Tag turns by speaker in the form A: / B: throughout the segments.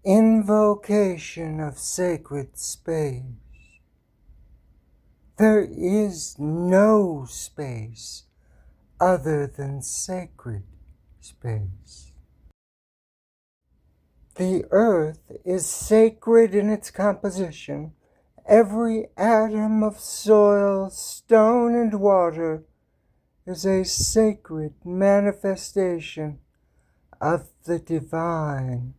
A: Invocation of Sacred Space. There is no space other than sacred space. The earth is sacred in its composition. Every atom of soil, stone, and water is a sacred manifestation of the divine.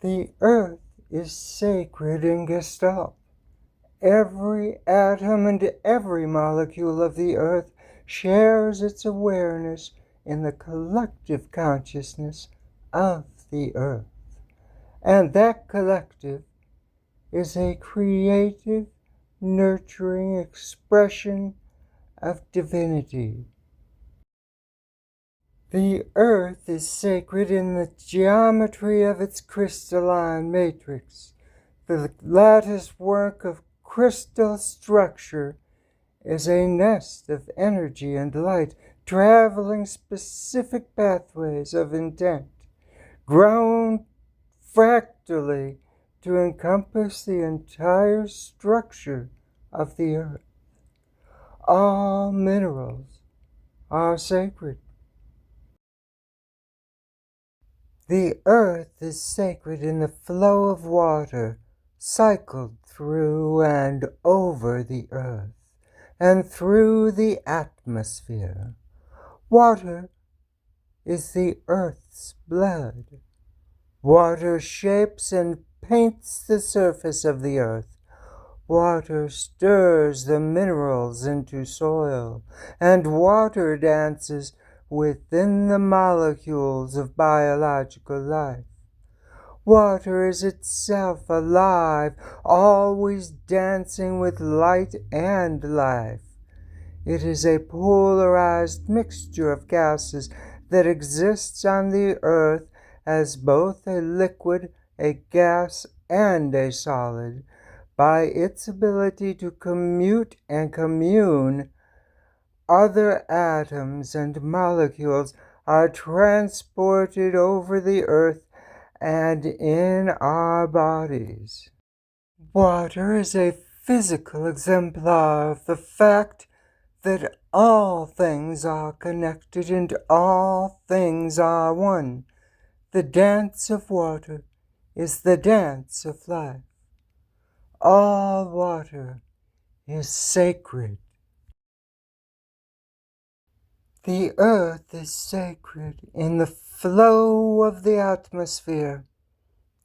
A: The earth is sacred in Gestalt. Every atom and every molecule of the earth shares its awareness in the collective consciousness of the earth. And that collective is a creative, nurturing expression of divinity. The earth is sacred in the geometry of its crystalline matrix. The lattice work of crystal structure is a nest of energy and light, traveling specific pathways of intent, grown fractally to encompass the entire structure of the earth. All minerals are sacred. The earth is sacred in the flow of water, cycled through and over the earth, and through the atmosphere. Water is the earth's blood. Water shapes and paints the surface of the earth. Water stirs the minerals into soil, and water dances within the molecules of biological life. Water is itself alive, always dancing with light and life. It is a polarized mixture of gases that exists on the earth as both a liquid, a gas, and a solid. By its ability to commute and commune, other atoms and molecules are transported over the earth and in our bodies. Water is a physical exemplar of the fact that all things are connected and all things are one. The dance of water is the dance of life. All water is sacred. The earth is sacred in the flow of the atmosphere.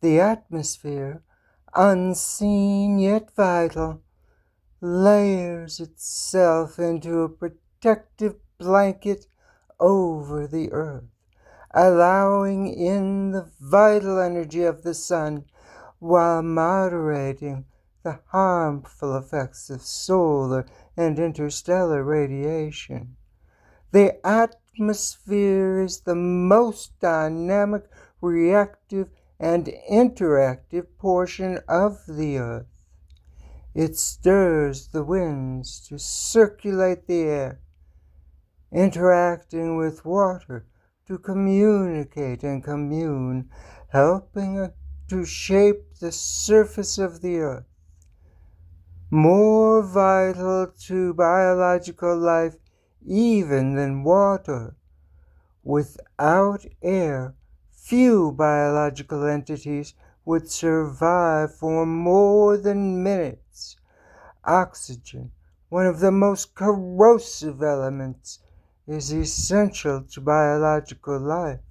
A: The atmosphere, unseen yet vital, layers itself into a protective blanket over the earth, allowing in the vital energy of the sun while moderating the harmful effects of solar and interstellar radiation. The atmosphere is the most dynamic, reactive, and interactive portion of the earth. It stirs the winds to circulate the air, interacting with water to communicate and commune, helping to shape the surface of the earth. More vital to biological life even than water. Without air, few biological entities would survive for more than minutes. Oxygen, one of the most corrosive elements, is essential to biological life.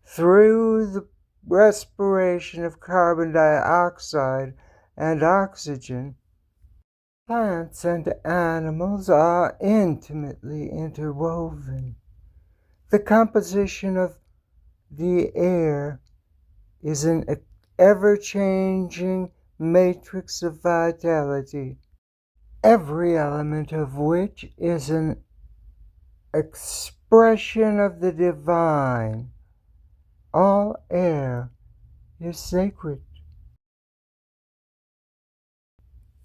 A: Through the respiration of carbon dioxide and oxygen, plants and animals are intimately interwoven. The composition of the air is an ever-changing matrix of vitality, every element of which is an expression of the divine. All air is sacred.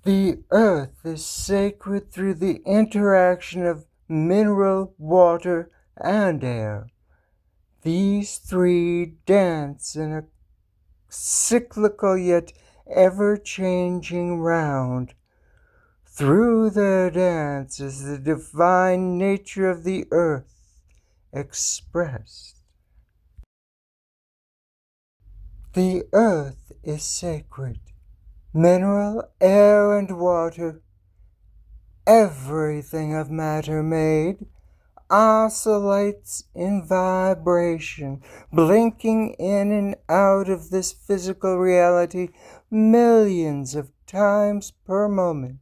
A: The earth is sacred through the interaction of mineral, water, and air. These three dance in a cyclical yet ever-changing round. Through their dance is the divine nature of the earth expressed. The earth is sacred. Mineral, air, and water, everything of matter made, oscillates in vibration, blinking in and out of this physical reality millions of times per moment.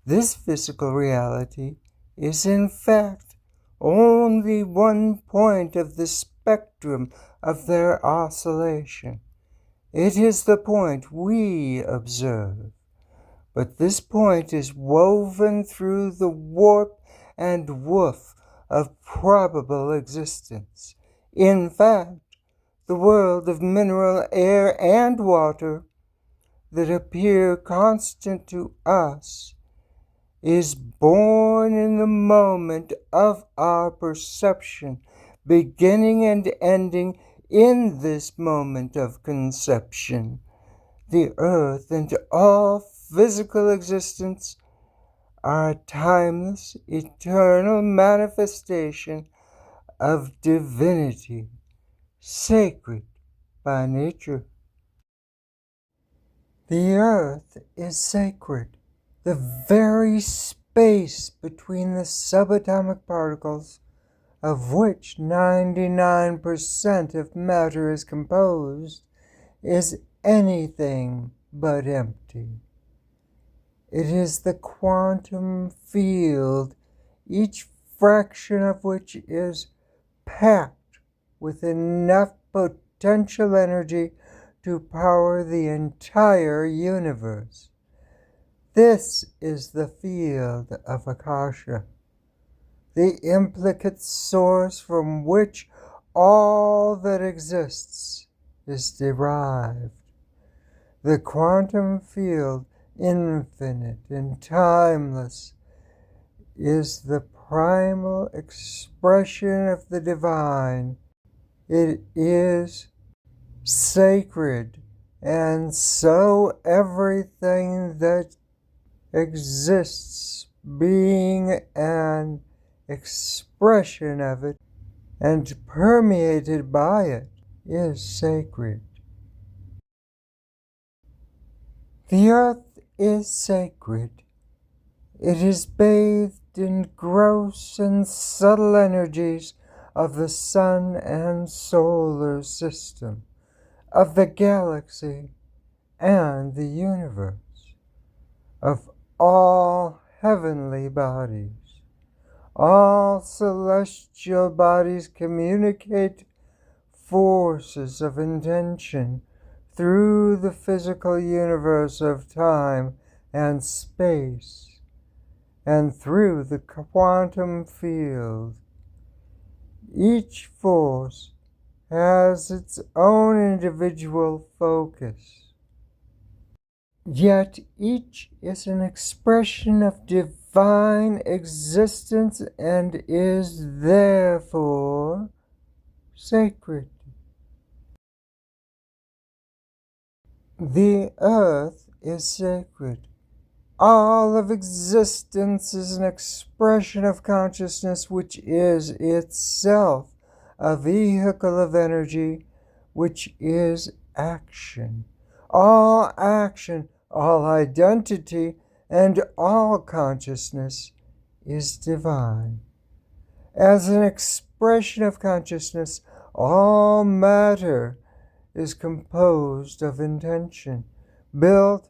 A: This physical reality is in fact only one point of the spectrum of their oscillation. It is the point we observe, but this point is woven through the warp and woof of probable existence. In fact, the world of mineral, air, and water that appear constant to us is born in the moment of our perception, beginning and ending in this moment of conception. The earth and all physical existence are a timeless, eternal manifestation of divinity, sacred by nature. The earth is sacred. The very space between the subatomic particles, of which 99% of matter is composed, is anything but empty. It is the quantum field, each fraction of which is packed with enough potential energy to power the entire universe. This is the field of Akasha, the implicate source from which all that exists is derived. The quantum field, infinite and timeless, is the primal expression of the divine. It is sacred, and so everything that exists, being an expression of it and permeated by it, is sacred. The earth is sacred. It is bathed in gross and subtle energies of the sun and solar system, of the galaxy and the universe, of all heavenly bodies. All celestial bodies communicate forces of intention through the physical universe of time and space, and through the quantum field. Each force has its own individual focus. Yet each is an expression of divine existence and is therefore sacred. The earth is sacred. All of existence is an expression of consciousness which is itself a vehicle of energy, which is action. All action, all identity, and all consciousness is divine. As an expression of consciousness, all matter is composed of intention, built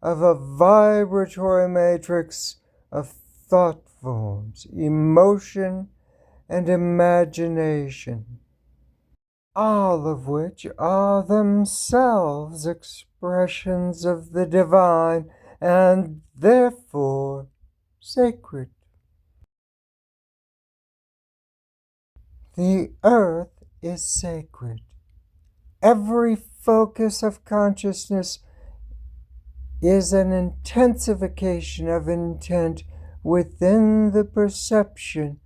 A: of a vibratory matrix of thought forms, emotion, and imagination, all of which are themselves expressions of the divine and therefore sacred. The earth is sacred. Every focus of consciousness is an intensification of intent within the perception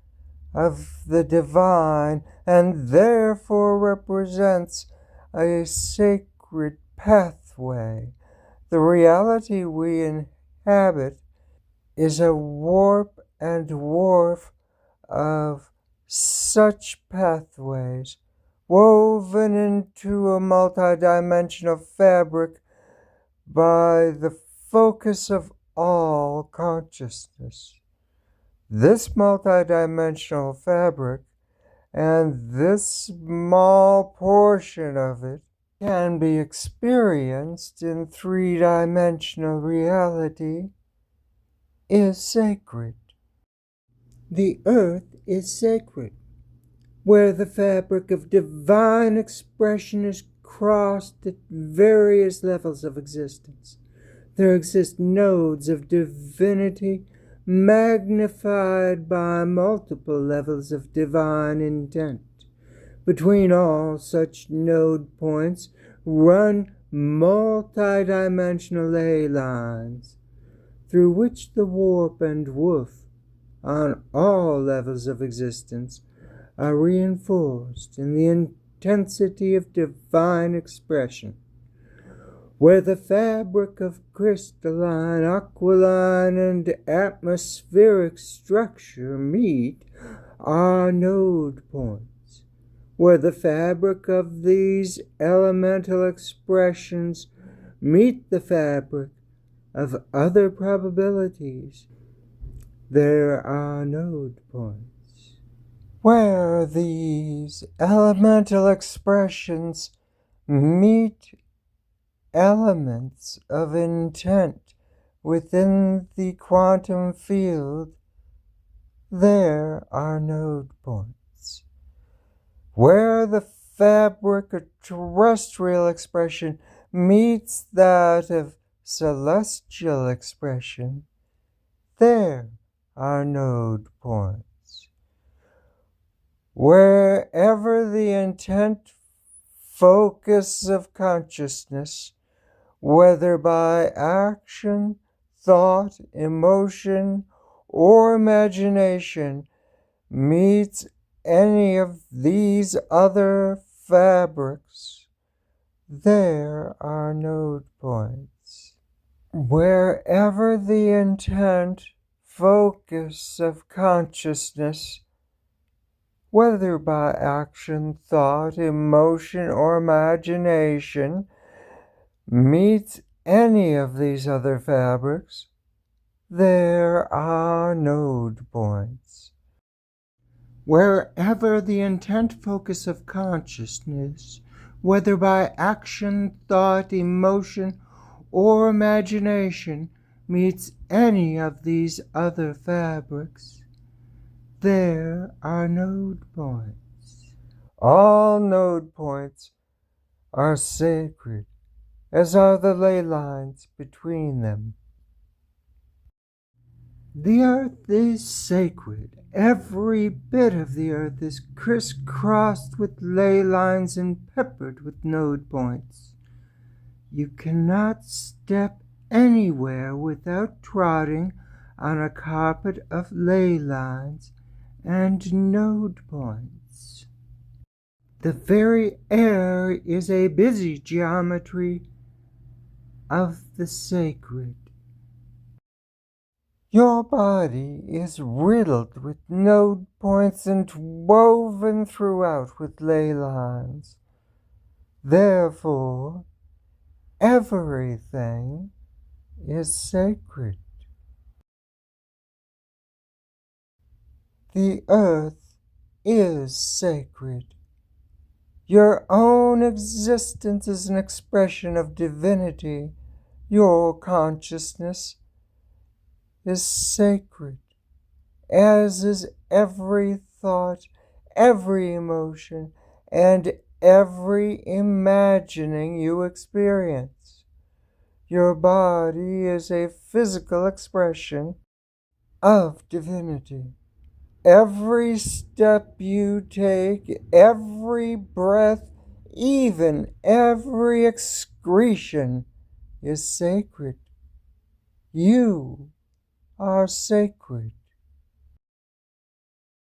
A: of the divine and therefore represents a sacred pathway. The reality we inhabit is a warp and woof of such pathways, woven into a multidimensional fabric by the focus of all consciousness. This multidimensional fabric, and this small portion of it, can be experienced in three-dimensional reality, is sacred. The earth is sacred, where the fabric of divine expression is crossed at various levels of existence. There exist nodes of divinity magnified by multiple levels of divine intent. Between all such node points run multidimensional ley lines, through which the warp and woof on all levels of existence are reinforced in the intensity of divine expression. Where the fabric of crystalline, aquiline, and atmospheric structure meet are node points, where the fabric of these elemental expressions meet the fabric of other probabilities. There are node points. Where these elemental expressions meet elements of intent within the quantum field, there are node points. Where the fabric of terrestrial expression meets that of celestial expression, there are node points. Wherever the intent focus of consciousness, whether by action, thought, emotion, or imagination, meets any of these other fabrics, there are node points. Wherever the intent focus of consciousness, whether by action, thought, emotion, or imagination, meets any of these other fabrics, there are node points. Wherever the intent focus of consciousness, whether by action, thought, emotion, or imagination, meets any of these other fabrics, there are node points. All node points are sacred, as are the ley lines between them. The earth is sacred. Every bit of the earth is crisscrossed with ley lines and peppered with node points. You cannot step anywhere without trotting on a carpet of ley lines and node points. The very air is a busy geometry of the sacred. Your body is riddled with node points and woven throughout with ley lines. Therefore, everything is sacred. The earth is sacred. Your own existence is an expression of divinity. Your consciousness is sacred, as is every thought, every emotion, and every imagining you experience. Your body is a physical expression of divinity. Every step you take, every breath, even every excretion is sacred. You are sacred.